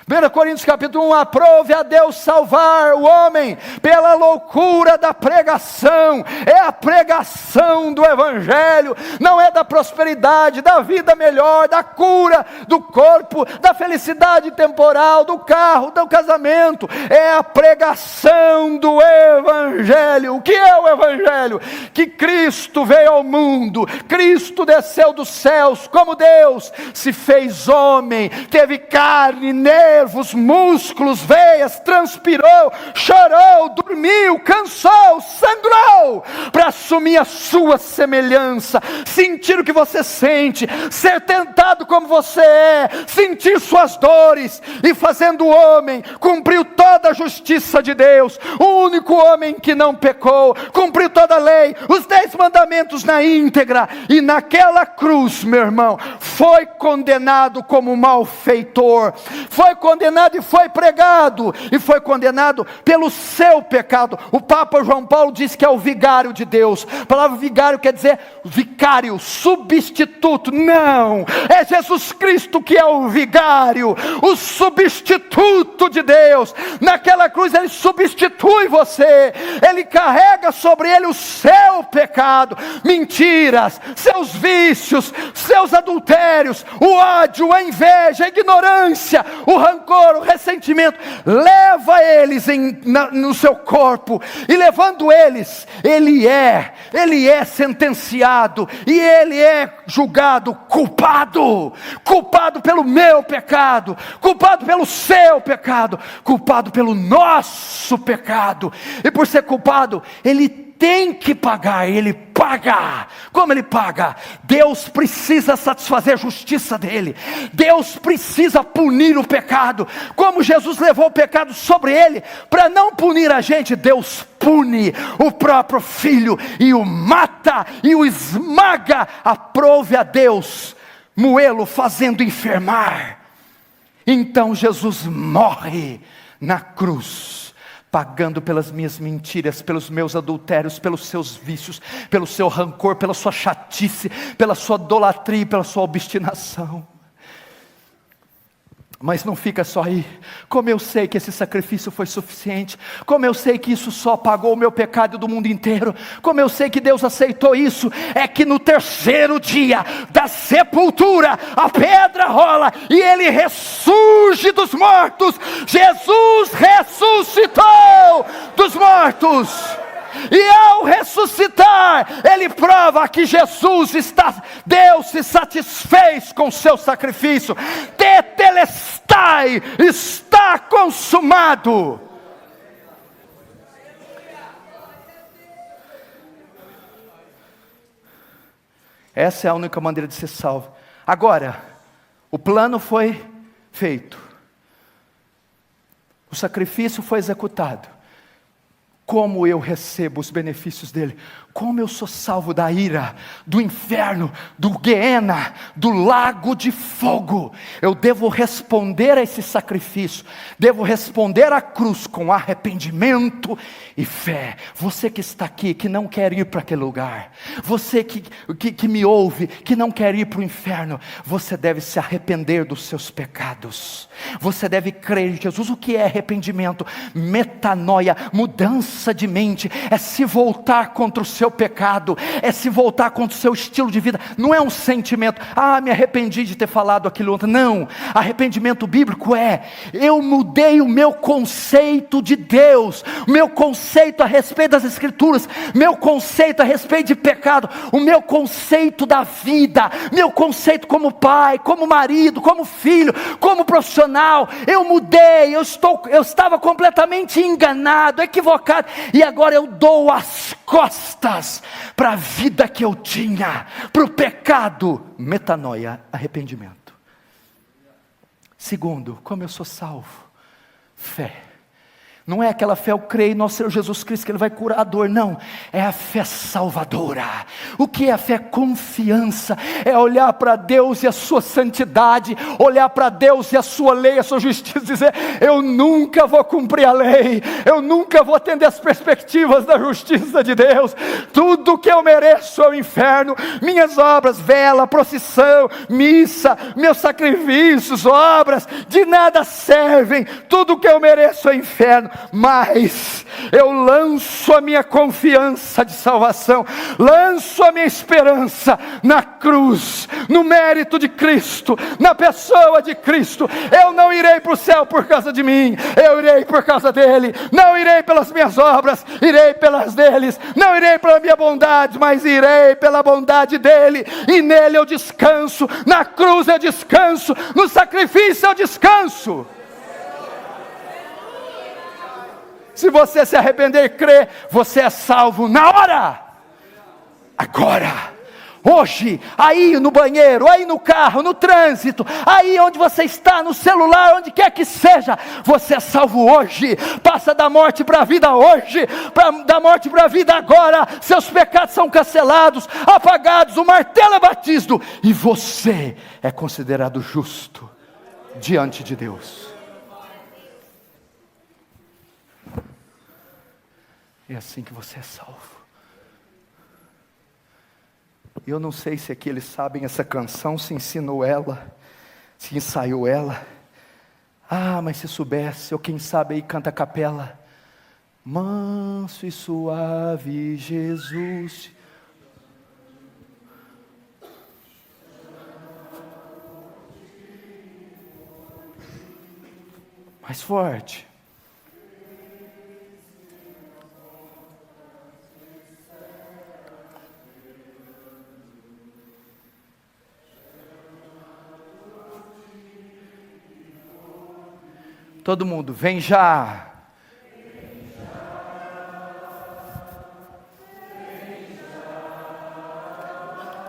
1 Coríntios capítulo 1, aprove a Deus salvar o homem pela loucura da pregação. É a pregação do Evangelho, não é da prosperidade, da vida melhor, da cura do corpo, da felicidade temporal, do carro, do casamento. É a pregação do Evangelho. O que é o Evangelho? Que Cristo veio ao mundo, Cristo desceu dos céus como Deus, se fez homem, teve carne, nervos, músculos, veias, transpirou, chorou, dormiu, cansou, sangrou, para assumir a sua semelhança, sentir o que você sente, ser tentado como você é, sentir suas dores, e fazendo o homem, cumpriu toda a justiça de Deus, o único homem que não pecou, cumpriu toda a lei, os 10 mandamentos na íntegra, e naquela cruz, meu irmão, foi condenado como malfeitor, foi condenado e foi pregado, e foi condenado pelo seu pecado. O Papa João Paulo diz que é o vigário de Deus. A palavra vigário quer dizer vicário, substituto. Não, é Jesus Cristo que é o vigário, o substituto de Deus. Naquela cruz ele substitui você, ele carrega sobre ele o seu pecado, mentiras, seus vícios, seus adultérios, o ódio, a inveja, a ignorância, o rancor, o ressentimento. Leva eles no seu corpo, e levando eles, ele é sentenciado, e ele é julgado culpado pelo meu pecado, culpado pelo seu pecado, culpado pelo nosso pecado. E por ser culpado, ele tem que pagar, ele paga. Como ele paga? Deus precisa satisfazer a justiça dele, Deus precisa punir o pecado. Como Jesus levou o pecado sobre ele, para não punir a gente, Deus pune o próprio filho, e o mata, e o esmaga. Aprove a Deus moê-lo, fazendo enfermar. Então Jesus morre na cruz, pagando pelas minhas mentiras, pelos meus adultérios, pelos seus vícios, pelo seu rancor, pela sua chatice, pela sua idolatria, pela sua obstinação. Mas não fica só aí. Como eu sei que esse sacrifício foi suficiente, como eu sei que isso só pagou o meu pecado do mundo inteiro, como eu sei que Deus aceitou isso, é que no terceiro dia da sepultura, a pedra rola, e ele ressurge dos mortos. Jesus ressuscitou dos mortos. E ao ressuscitar, ele prova que Deus se satisfez com o seu sacrifício. Tetelestai, está consumado. Essa é a única maneira de ser salvo. Agora, o plano foi feito, o sacrifício foi executado. como eu recebo os benefícios dele, como eu sou salvo da ira, do inferno, do Guiena, do lago de fogo. Eu devo responder a esse sacrifício, devo responder à cruz com arrependimento e fé. Você que está aqui, que não quer ir para aquele lugar, você que me ouve, que não quer ir para o inferno, você deve se arrepender dos seus pecados, você deve crer em Jesus. O que é arrependimento? Metanoia, mudança de mente, é se voltar contra o seu pecado, é se voltar contra o seu estilo de vida. Não é um sentimento, me arrependi de ter falado aquilo ontem. Não, arrependimento bíblico é: eu mudei o meu conceito de Deus, o meu conceito a respeito das Escrituras, meu conceito a respeito de pecado, o meu conceito da vida, meu conceito como pai, como marido, como filho, como profissional. Eu mudei, eu estava completamente enganado, equivocado, e agora eu dou as costas para a vida que eu tinha, para o pecado. Metanoia, arrependimento. Segundo, como eu sou salvo? Fé. Não é aquela fé, eu creio em nosso Senhor Jesus Cristo que Ele vai curar a dor. Não, é a fé salvadora. O que é a fé? Confiança. É olhar para Deus e a sua santidade, olhar para Deus e a sua lei, a sua justiça, dizer: eu nunca vou cumprir a lei, eu nunca vou atender as perspectivas da justiça de Deus. Tudo que eu mereço é o inferno. Minhas obras, vela, procissão, missa, meus sacrifícios, obras, de nada servem. Tudo que eu mereço é o inferno. Mas eu lanço a minha confiança de salvação, lanço a minha esperança na cruz, no mérito de Cristo, na pessoa de Cristo. Eu não irei para o céu por causa de mim, eu irei por causa dele. Não irei pelas minhas obras, irei pelas deles. Não irei pela minha bondade, mas irei pela bondade dele, e nele eu descanso. Na cruz eu descanso, no sacrifício eu descanso. Se você se arrepender e crer, você é salvo na hora, agora, hoje, aí no banheiro, aí no carro, no trânsito, aí onde você está, no celular, onde quer que seja. Você é salvo hoje. Passa da morte para a vida hoje, da morte para a vida agora. Seus pecados são cancelados, apagados, o martelo é batido, e você é considerado justo diante de Deus. É assim que você é salvo. Eu não sei se aqui eles sabem essa canção, se ensinou ela, se ensaiou ela. Mas se soubesse, ou quem sabe aí canta a capela. Manso e suave Jesus. Mais forte. Todo mundo, vem já.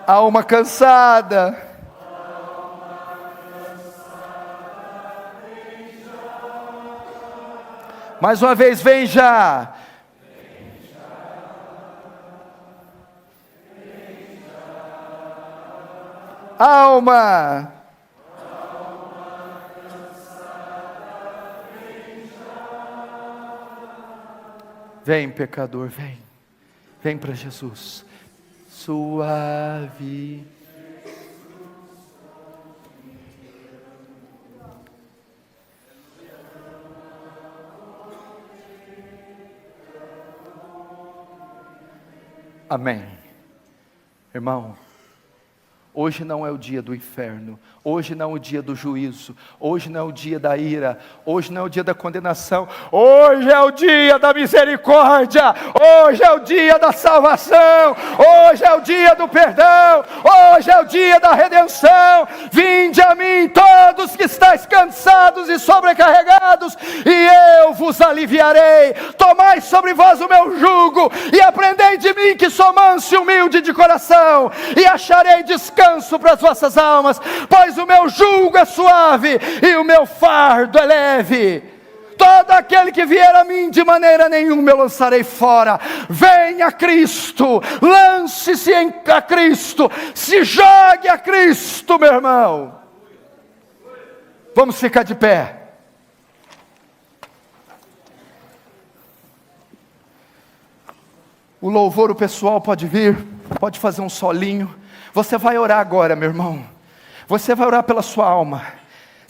Alma cansada. Mais uma vez, vem já. Alma. Vem, pecador, vem. Vem para Jesus. Suave. Amém. Irmão, hoje não é o dia do inferno, hoje não é o dia do juízo, hoje não é o dia da ira, hoje não é o dia da condenação, hoje é o dia da misericórdia, hoje é o dia da salvação, hoje é o dia do perdão, hoje é o dia da redenção. Vinde a mim todos que estáis cansados e sobrecarregados, e eu vos aliviarei. Tomai sobre vós o meu jugo, e aprendei de mim, que sou manso e humilde de coração, e acharei descanso para as vossas almas, pois o meu jugo é suave e o meu fardo é leve. Todo aquele que vier a mim, de maneira nenhuma eu lançarei fora. Venha a Cristo, lance-se a Cristo, se jogue a Cristo, meu irmão. Vamos ficar de pé. O louvor, o pessoal pode vir, pode fazer um solinho. Você vai orar agora, meu irmão. Você vai orar pela sua alma.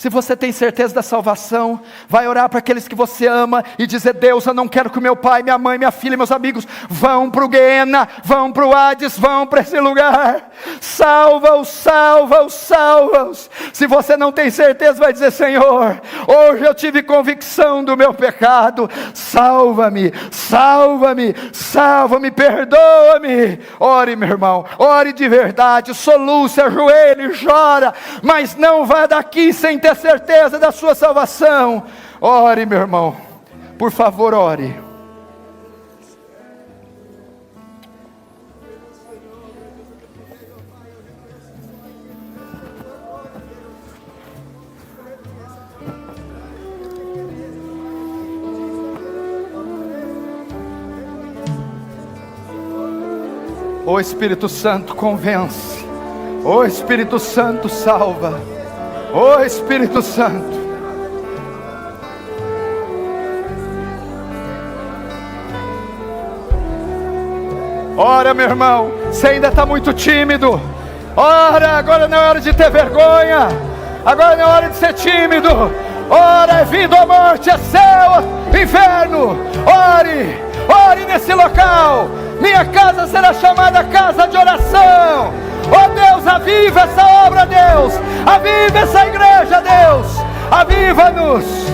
Se você tem certeza da salvação, vai orar para aqueles que você ama e dizer: Deus, eu não quero que o meu pai, minha mãe, minha filha, meus amigos vão para o Guiena, vão para o Hades, vão para esse lugar. Salva-os, salva-os, salva-os. Se você não tem certeza, vai dizer: Senhor, hoje eu tive convicção do meu pecado, salva-me, salva-me, salva-me, perdoa-me. Ore, meu irmão, ore de verdade, soluce, ajoelhe, chora, mas não vá daqui sem ter certeza da sua salvação. Ore, meu irmão, por favor, ore. O Espírito Santo convence, o Espírito Santo salva, o Espírito Santo. Ora, meu irmão, você ainda está muito tímido. Ora, agora não é hora de ter vergonha, agora não é hora de ser tímido. Ora, é vindo a morte, é céu, inferno. Ore, ore nesse local. Minha casa será chamada casa de oração. Oh Deus, aviva essa obra, Deus. Aviva essa igreja, Deus. Aviva-nos.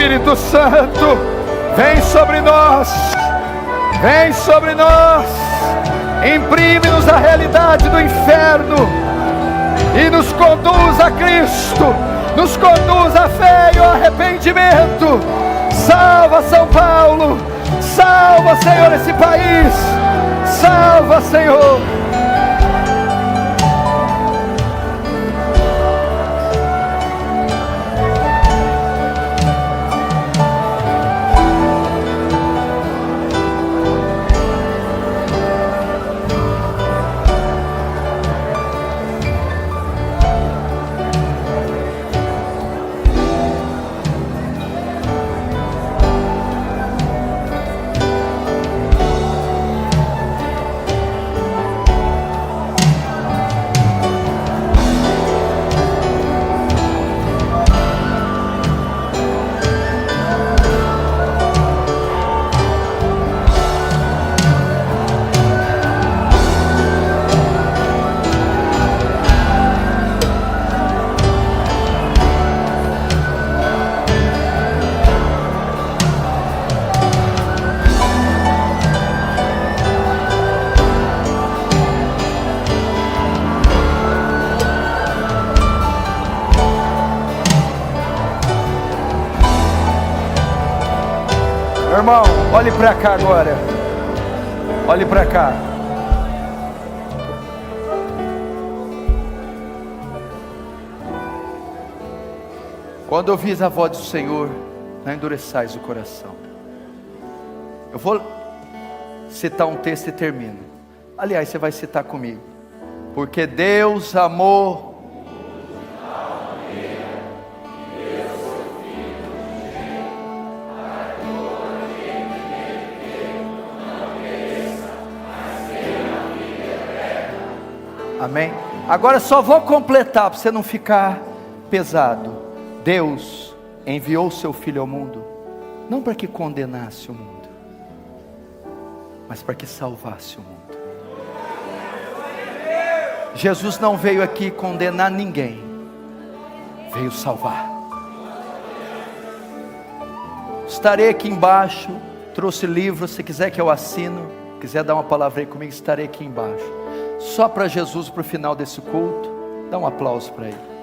Espírito Santo, vem sobre nós, vem sobre nós, imprime-nos a realidade do inferno e nos conduz a Cristo, nos conduz à fé e ao arrependimento. Salva São Paulo, salva, Senhor, esse país, salva, Senhor. Irmão, olhe para cá agora. Olhe para cá. Quando ouvis a voz do Senhor, não endureçais o coração. Eu vou citar um texto e termino. Aliás, você vai citar comigo. Porque Deus amou Amém? Agora só vou completar para você não ficar pesado. Deus enviou o seu Filho ao mundo não para que condenasse o mundo, mas para que salvasse o mundo. Jesus não veio aqui condenar ninguém, veio salvar. Estarei aqui embaixo, trouxe livro, se quiser que eu assino, quiser dar uma palavra aí comigo, estarei aqui embaixo. Só para Jesus, para o final desse culto, dá um aplauso para ele.